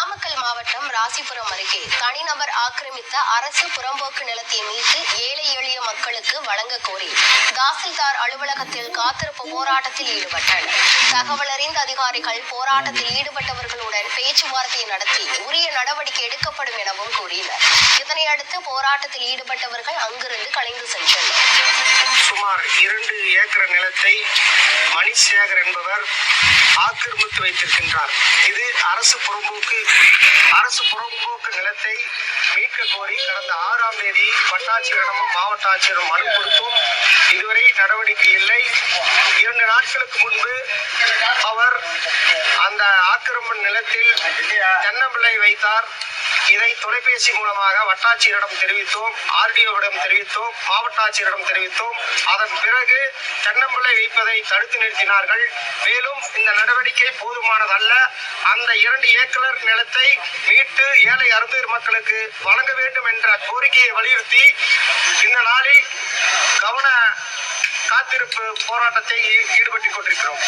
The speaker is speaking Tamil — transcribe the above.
நாமக்கல் மாவட்டம் ராசிபுரம் அருகே தனிநபர் ஆக்கிரமித்த அரசு புறம்போக்கு நிலத்தை மீட்டு ஏழை எளிய மக்களுக்கு வழங்க கோரி தாசில்தார் அலுவலகத்தில் காத்திருப்பு போராட்டத்தில் ஈடுபட்டனர். தகவல் அறிந்த அதிகாரிகள் போராட்டத்தில் ஈடுபட்டவர்களுடன் பேச்சுவார்த்தை நடத்தி உரிய நடவடிக்கை எடுக்கப்படும் எனவும் கூறினர். இதனையடுத்து போராட்டத்தில் ஈடுபட்டவர்கள் அங்கிருந்து கலைந்து சென்றனர். சுமார் 2 ஏக்கர் நிலத்தை மணிசேகர் என்பவர் ஆக்கிரமித்து வைத்திருக்கின்றார். இது அரசு புறம்போக்கு நிலத்தை மீட்க கோரி கடந்த 6ஆம் தேதி வட்டாட்சியரிடமும் மாவட்ட ஆட்சியரும் மனு கொடுத்தும் இதுவரை நடவடிக்கை இல்லை. 2 நாட்களுக்கு முன்பு அவர் அந்த ஆக்கிரமிப்பு நிலத்தில் தென்னம்பிள்ளை வைத்தார். இதை தொலைபேசி மூலமாக வட்டாட்சியரிடம் தெரிவித்தோம், ஆர்டிஓவிடம் தெரிவித்தோம், மாவட்ட ஆட்சியரிடம் தெரிவித்தோம். அதன் பிறகு தென்னம்பிள்ளை வைப்பதை தடுத்து நிறுத்தினார்கள். மேலும் இந்த நடவடிக்கை போதுமானதல்ல. அந்த 2 ஏக்கர் நிலத்தை மீட்டு ஏழை அருந்ததியர் மக்களுக்கு வழங்க வேண்டும் என்ற கோரிக்கையை வலியுறுத்தி இந்த நாளில் கவன காத்திருப்பு போராட்டத்தை ஈடுபட்டுக் கொண்டிருக்கிறோம்.